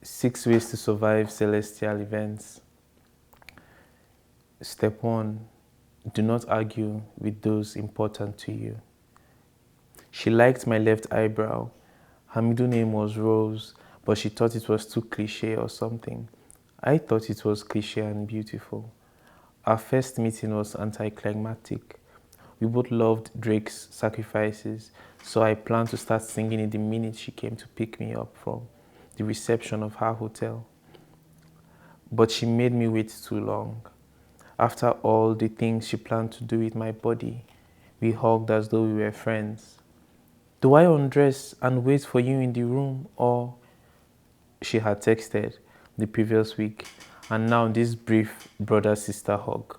6 ways to survive celestial events. Step 1. Do not argue with those important to you. She liked my left eyebrow. Her middle name was Rose, but she thought it was too cliche or something. I thought it was cliche and beautiful. Our first meeting was anticlimactic. We both loved Drake's Sacrifices, so I planned to start singing it the minute she came to pick me up from the reception of her hotel. But she made me wait too long. After all the things she planned to do with my body, we hugged as though we were friends. Do I undress and wait for you in the room, or? She had texted the previous week, and now this brief brother-sister hug.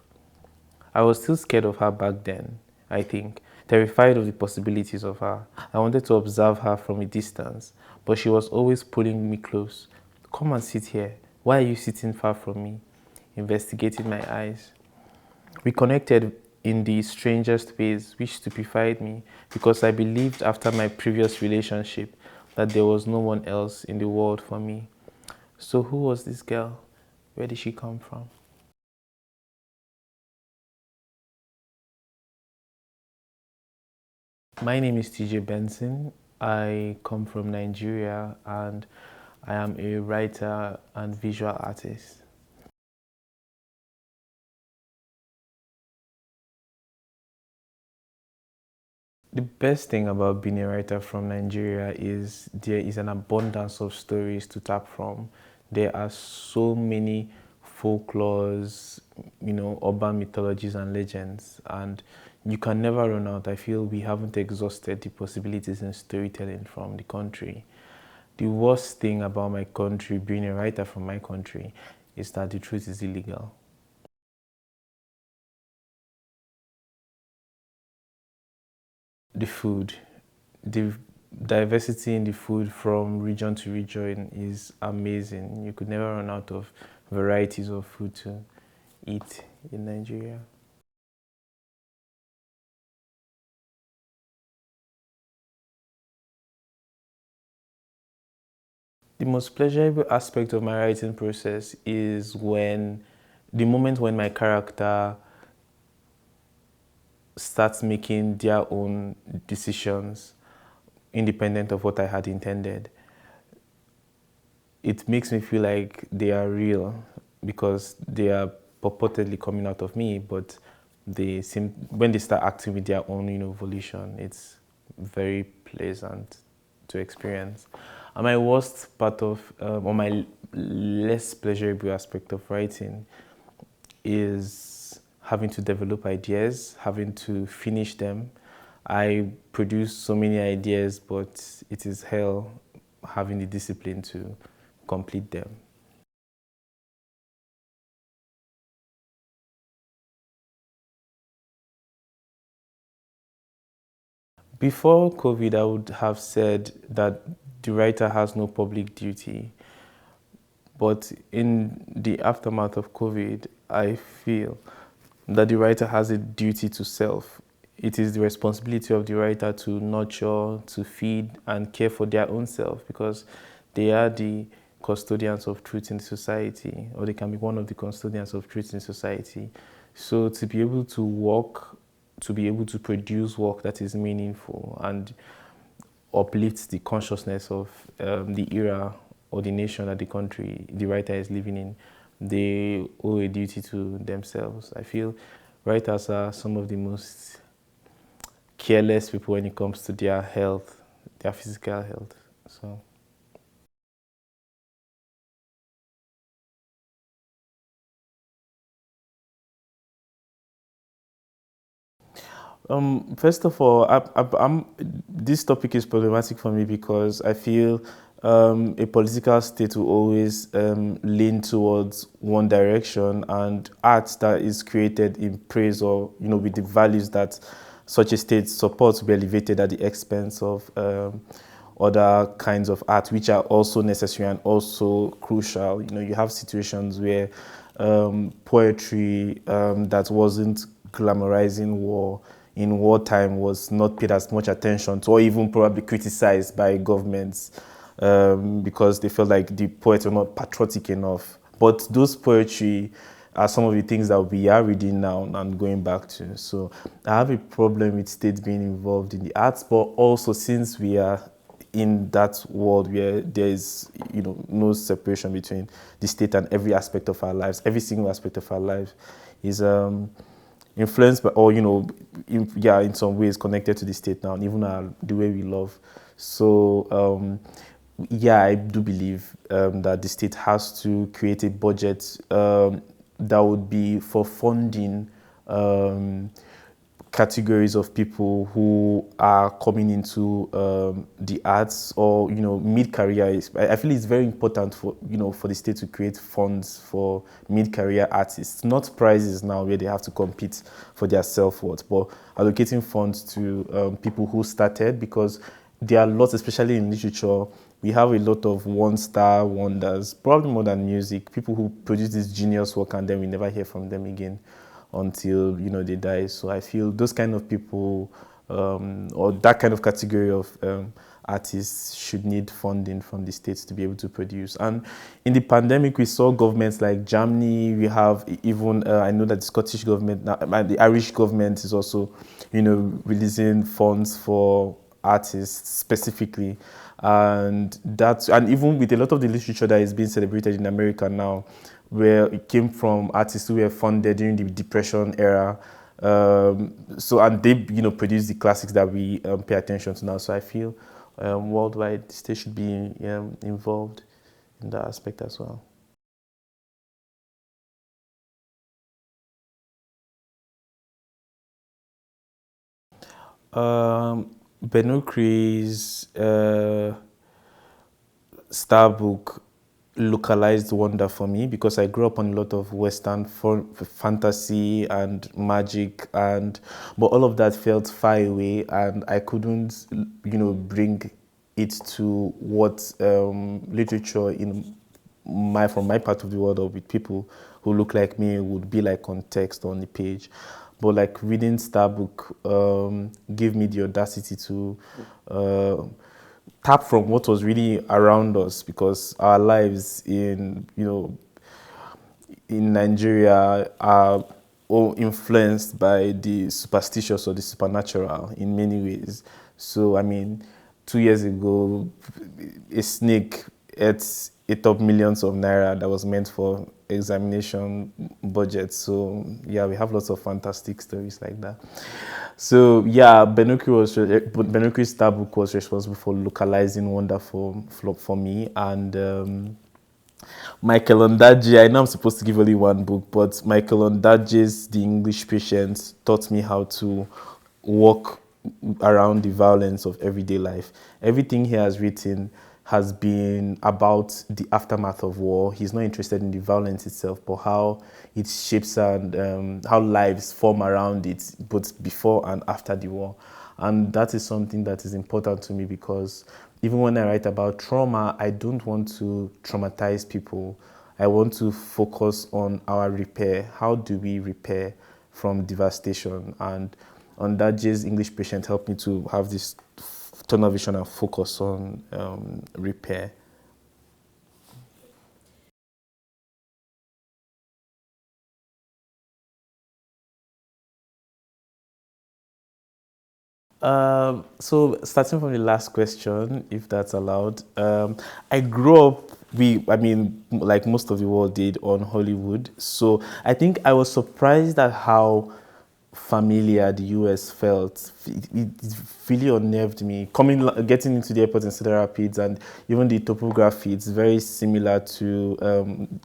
I was still scared of her back then, I think, terrified of the possibilities of her. I wanted to observe her from a distance, but she was always pulling me close. Come and sit here. Why are you sitting far from me? Investigating my eyes. We connected in the strangest ways, which stupefied me because I believed after my previous relationship that there was no one else in the world for me. So who was this girl? Where did she come from? My name is TJ Benson. I come from Nigeria and I am a writer and visual artist. The best thing about being a writer from Nigeria is there is an abundance of stories to tap from. There are so many folklores, urban mythologies and legends, and you can never run out. I feel we haven't exhausted the possibilities in storytelling from the country. The worst thing about my country, being a writer from my country, is that the truth is illegal. The food, the diversity in the food from region to region is amazing. You could never run out of varieties of food to eat in Nigeria. The most pleasurable aspect of my writing process is the moment when my character starts making their own decisions independent of what I had intended. It makes me feel like they are real because they are purportedly coming out of me, but when they start acting with their own, volition, it's very pleasant to experience. And my worst part or my less pleasurable aspect of writing is having to develop ideas, having to finish them. I produce so many ideas, but it is hell having the discipline to complete them. Before COVID, I would have said that the writer has no public duty. But in the aftermath of COVID, I feel that the writer has a duty to self. It is the responsibility of the writer to nurture, to feed, and care for their own self because they are the custodians of truth in society, or they can be one of the custodians of truth in society. So to be able to work, to be able to produce work that is meaningful and uplifts the consciousness of the era or the nation that the writer is living in, they owe a duty to themselves. I feel writers are some of the most careless people when it comes to their health, their physical health. So. First of all, this topic is problematic for me because I feel a political state will always lean towards one direction, and art that is created in praise or with the values that such a state supports will be elevated at the expense of other kinds of art, which are also necessary and also crucial. You have situations where poetry that wasn't glamorizing war in wartime was not paid as much attention to, or even probably criticized by governments. because they felt like the poets were not patriotic enough. But those poetry are some of the things that we are reading now and going back to. So I have a problem with states being involved in the arts, but also since we are in that world where there is, no separation between the state and every aspect of our lives, every single aspect of our lives is influenced by, or in some ways connected to the state now, and even the way we love. So yeah, I do believe that the state has to create a budget that would be for funding categories of people who are coming into the arts, or mid-career. I feel it's very important for the state to create funds for mid-career artists, not prizes now where they have to compete for their self-worth, but allocating funds to people who started, because there are lots, especially in literature. We have a lot of one-star wonders, probably more than music, people who produce this genius work and then we never hear from them again until they die. So I feel those kind of people, or that kind of category of artists, should need funding from the states to be able to produce. And in the pandemic, we saw governments like Germany. We have even I know that the Scottish government, the Irish government is also releasing funds for artists specifically. And even with a lot of the literature that is being celebrated in America now, where it came from artists who were funded during the Depression era. And they, produce the classics that we pay attention to now. So I feel worldwide, the state should be involved in that aspect as well. Benukri's star book localized wonder for me, because I grew up on a lot of Western fantasy and magic, but all of that felt far away, and I couldn't, bring it to what literature from my part of the world, or with people who look like me, would be like on text on the page. But like reading Starbook gave me the audacity to tap from what was really around us, because our lives in Nigeria are all influenced by the superstitious or the supernatural in many ways. So I mean, 2 years ago, a snake ate up millions of naira that was meant for examination budget. So yeah, we have lots of fantastic stories like that. So yeah, Benukri's star book was responsible for localizing wonder for me. And Michael Ondaatje, I know I'm supposed to give only one book, but Michael Ondaatje's The English Patient taught me how to walk around the violence of everyday life. Everything he has written has been about the aftermath of war. He's not interested in the violence itself, but how it shapes and how lives form around it, both before and after the war. And that is something that is important to me, because even when I write about trauma, I don't want to traumatize people. I want to focus on our repair. How do we repair from devastation? And on that, Jay's English Patient helped me to have this tunnel vision and focus on repair. So starting from the last question, if that's allowed, I grew up. Like most of the world did, on Hollywood. So I think I was surprised at how familiar the US felt. It really unnerved me. Getting into the airport in Cedar Rapids, and even the topography, it's very similar to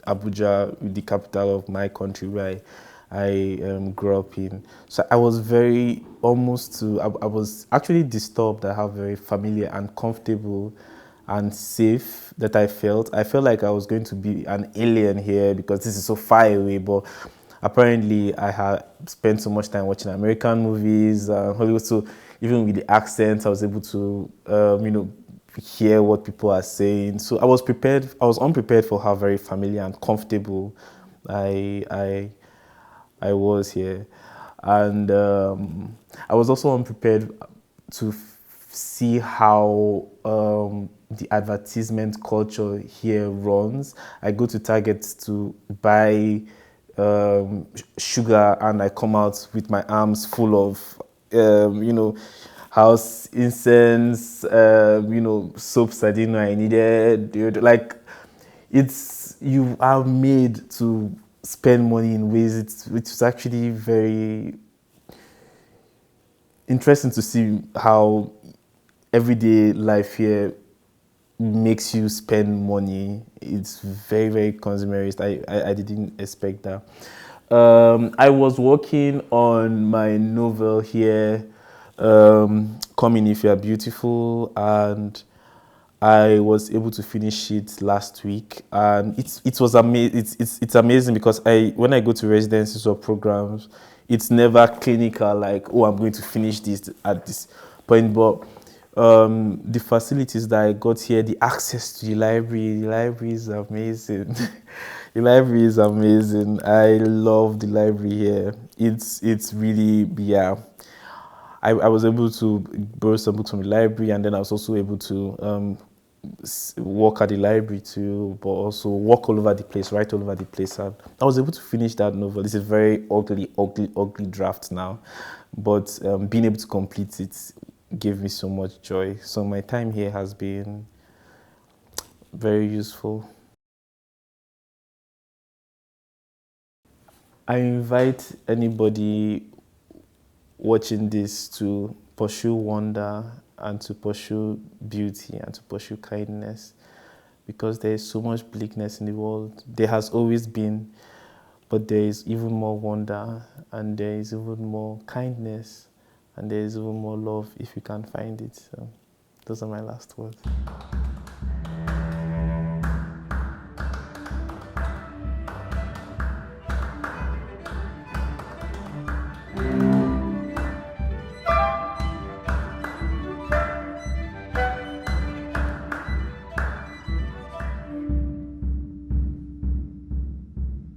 Abuja, the capital of my country, where I grew up in. So I was I was actually disturbed at how very familiar and comfortable and safe that I felt. I felt like I was going to be an alien here, because this is so far away, but apparently I had spent so much time watching American movies, Hollywood, so even with the accents, I was able to, hear what people are saying. So I was unprepared for how very familiar and comfortable I, I, I was here. And I was also unprepared to see how the advertisement culture here runs. I go to Target to buy sugar, and I come out with my arms full of, house incense, soaps I didn't know I needed. Dude. Like, you are made to spend money in ways it's actually very interesting to see how everyday life here makes you spend money. It's very, very consumerist. I didn't expect that. I was working on my novel here, Come In If You Are Beautiful, and I was able to finish it last week, and it was amazing. It's amazing because when I go to residencies or programs, it's never clinical like, oh, I'm going to finish this at this point. But the facilities that I got here, the access to the library is amazing. The library is amazing. I love the library here. It's really, yeah. I was able to borrow some books from the library, and then I was also able to work at the library too, but also walk all over the place, write all over the place. And I was able to finish that novel. It's a very ugly draft now, but being able to complete it gave me so much joy. So my time here has been very useful. I invite anybody watching this to pursue wonder and to pursue beauty and to pursue kindness, because there is so much bleakness in the world. There has always been, but there is even more wonder, and there is even more kindness, and there is even more love if you can find it. So those are my last words.